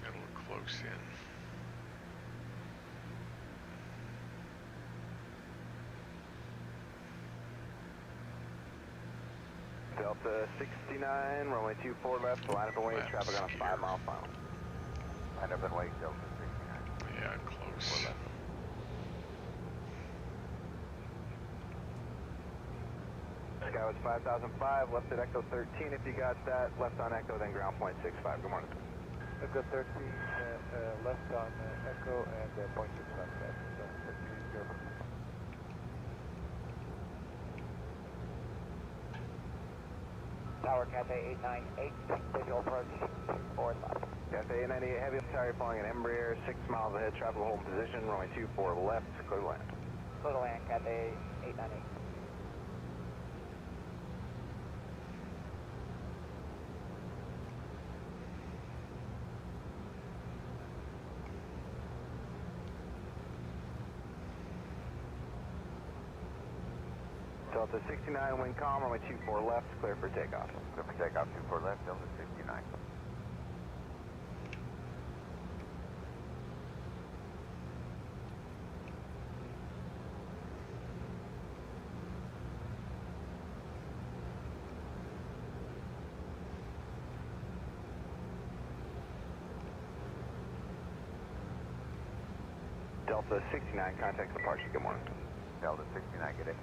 Got a little close in. Delta 69, runway 24 left, line up and wait, Flaps traffic on a gear. 5 mile final. Line up and wait, Delta 69. Yeah, close. Sky was 5005, left at Echo 13 if you got that, left on Echo, then ground point 65. Good morning. Echo 13, left on Echo and point 65. Tower Cathay 898, visual approach, 4 left. Cathay 898 heavy, sorry, flying an Embraer, 6 miles ahead, traffic hold in position, runway 24 left, clear to land. Clear to land, Cathay 898. Delta 69, wind calm, runway 24 left, clear for takeoff. Clear for takeoff, 24 left, Delta 69. Delta 69, contact departure, good morning. Delta 69, good day.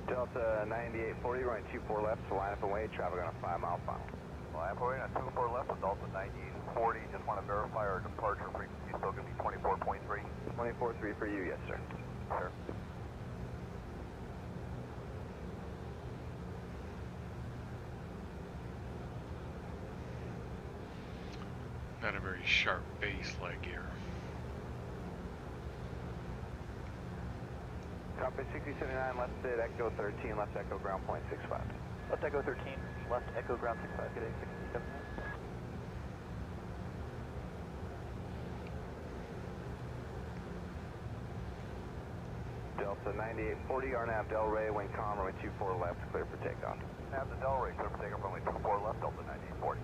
Delta 9840, runway 24 left, so line up and wait, traffic on a 5 mile final. Line up and wait on 24 left with Delta 9840, just want to verify our departure frequency is still going to be 24.3. 24.3 for you, yes sir. Sir. Not a very sharp base leg here. Copy 6079, left at Echo 13, left Echo ground point 65. Left Echo 13, left Echo ground 65, good day, 67. Delta 9840, RNAV Delray, wind calm, runway 24 left, clear for takeoff. Nav the Delray, clear for takeoff, runway 24 left, Delta 9840.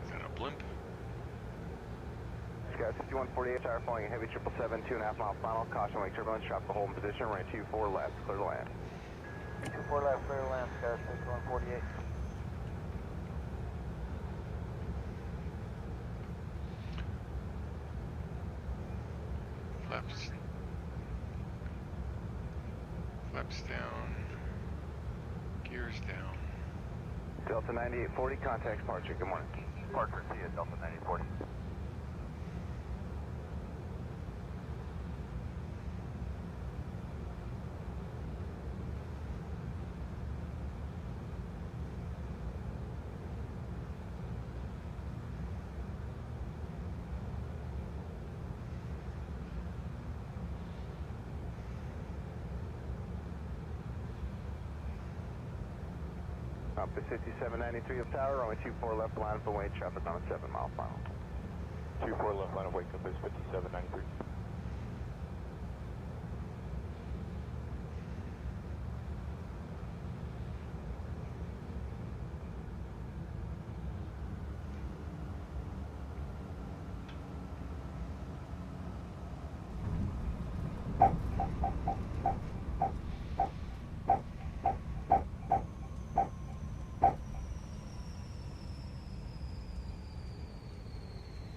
Is that a blimp? Sky 5148, tower flying a heavy 777, 2.5 mile final, caution wake turbulence, traffic hold in position, runway 24 left, clear to land. 24 left, clear to land, Sky 6148. Flaps down. Gears down. Delta 9840, contact departure, good morning. Departure, see you, Delta 9840. Up to 5793 of tower, runway 24 left, line up and wait, traffic on a 7 mile final. 24 left line of wake up is 5793.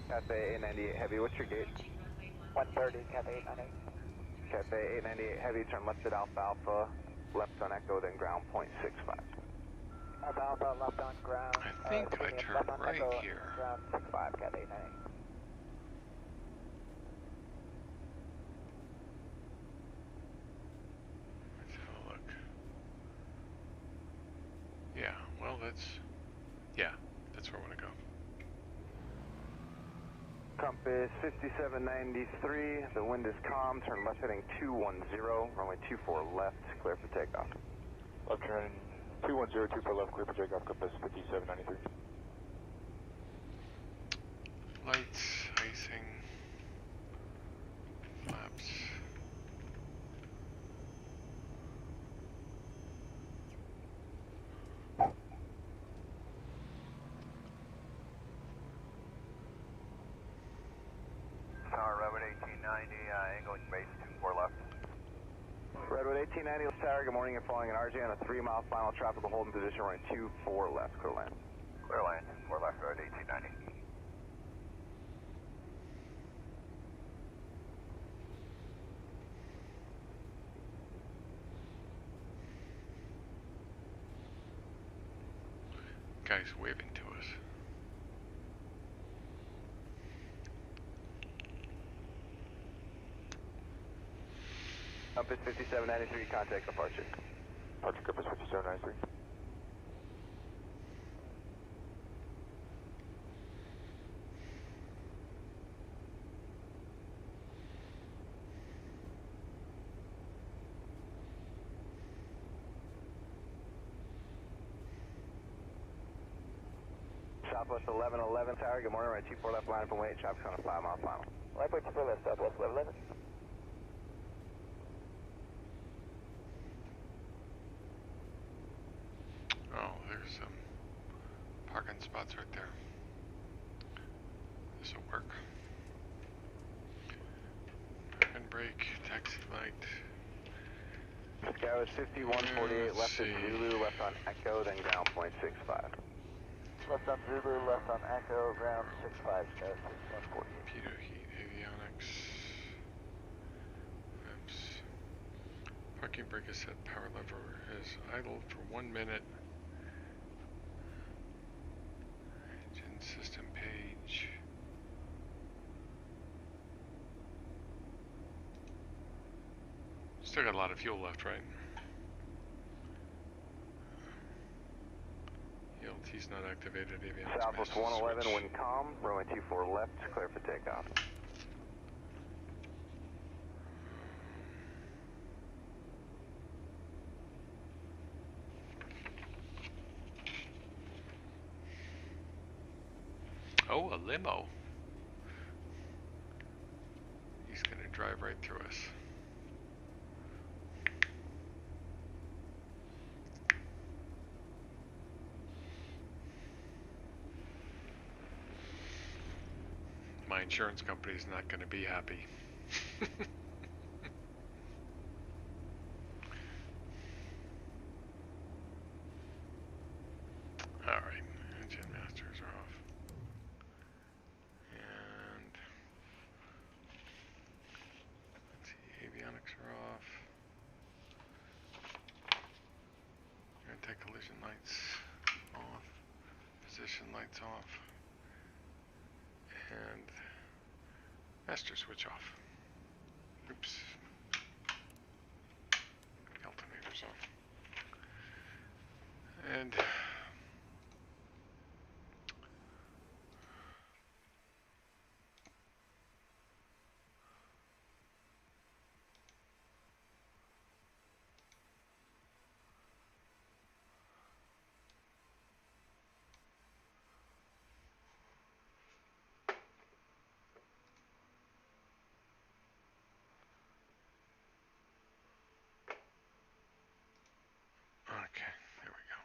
Cathay 898 heavy, what's your gate? 130, Cathay 898. Cathay 898 heavy, turn left at Alpha Alpha, left on Echo, then ground point 65. Alpha Alpha, left on ground. I think I left turned on right Echo, here. Ground 65, Cathay 898. Let's have a look. Yeah, well that's where I want to go. Compass 5793, the wind is calm, turn left heading 210, runway 24 left, clear for takeoff. Left turn 210, 24 left, clear for takeoff, compass 5793. Lights, icing, flaps. angling base 24 left. Redwood 1890 Tower, good morning. You're flying an RJ on a 3-mile final tropical holding position, running 24 left, clear land. Clear land, 4 left, road 1890. Guy's waving to us. Compass 5793, contact departure. Departure Compass 5793. Southwest 1111 Tower, good morning. Right 24 left, line up and wait. Traffic's on a 5-mile final. Line point 24 left, Southwest 1111. Oh, there's some parking spots right there. This'll work. Park and brake, taxi light. Sky was 5148, left is Zulu, left on Echo, then ground point 65. Left on Zulu, left on Echo, ground 65, Sky 6148. Peter Heat, Avionics. Oops. Parking brake is set, power lever is idle for 1 minute. Engine system page. Still got a lot of fuel left, right? ELT's not activated. Avionics Southwest master 111, switch. wind calm, runway 24 left, clear for takeoff. Oh, a limo. He's gonna drive right through us. My insurance company's not gonna be happy. Alright, engine masters are off. And let's see, avionics are off. Anti-collision lights off. Position lights off. And master switch off. Oops. Alternator's off. And okay, there we go.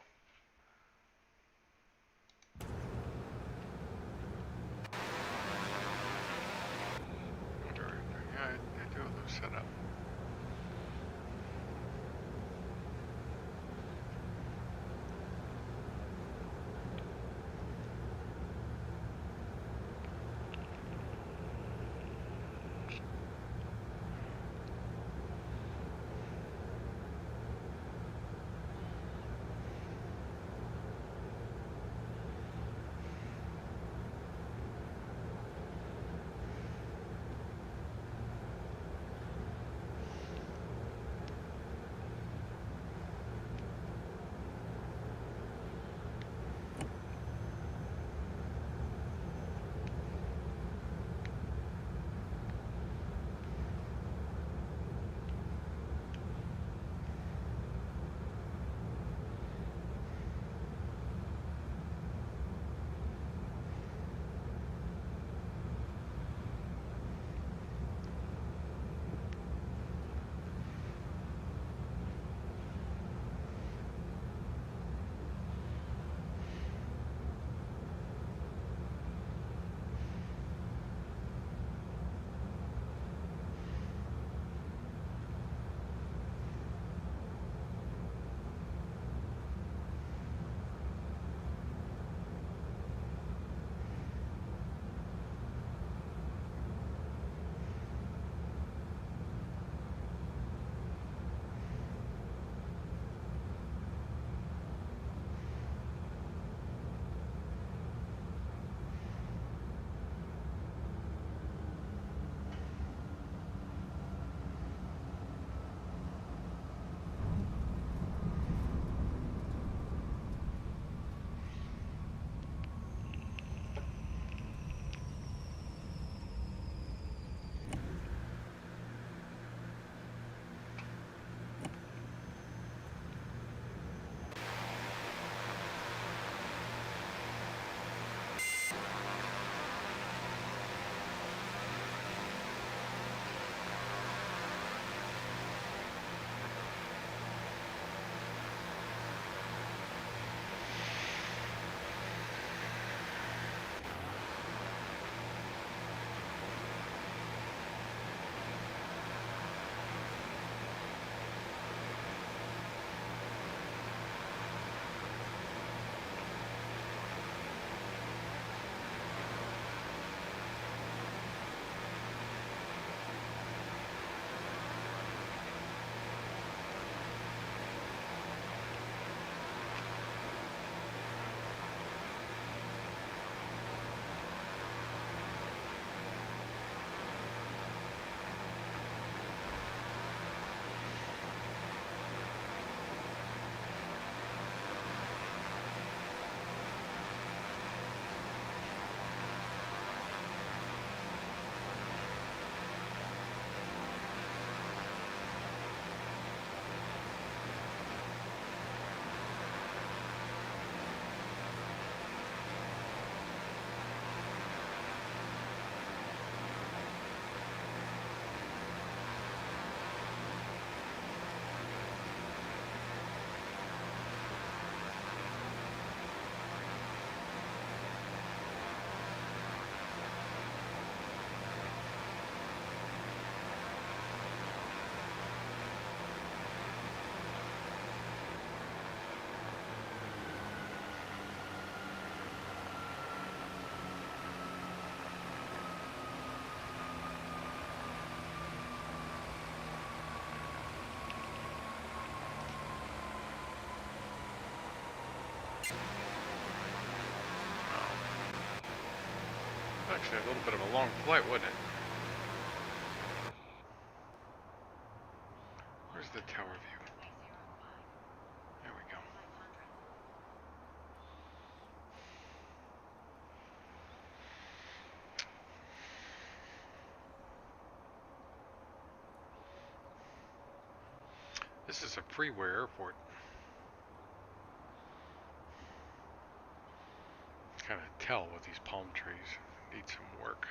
actually a little bit of a long flight, wasn't it? Where's the tower view? There we go. This is a freeway airport. Kind of tell with these palm trees. Need some work.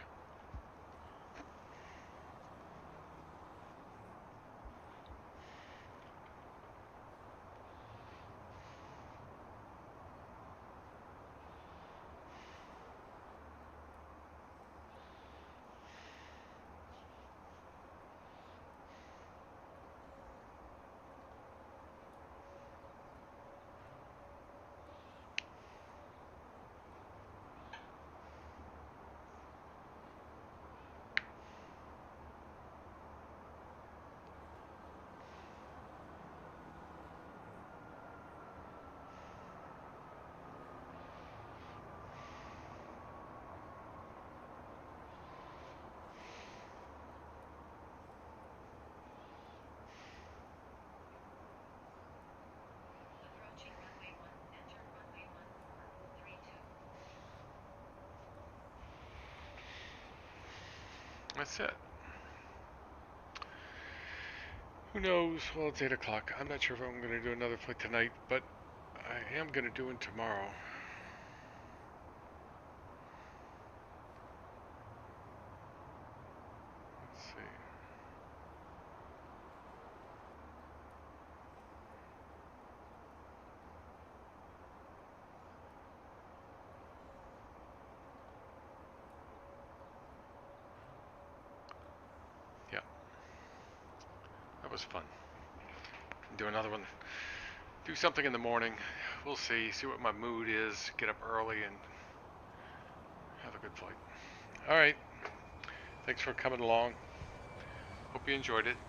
That's it. Who knows? Well, it's 8 o'clock. I'm not sure if I'm going to do another flight tonight, but I am going to do one tomorrow. Let's see. Yeah. That was fun. Do another one. Do something in the morning. We'll see. See what my mood is. Get up early and have a good flight. All right. Thanks for coming along. Hope you enjoyed it.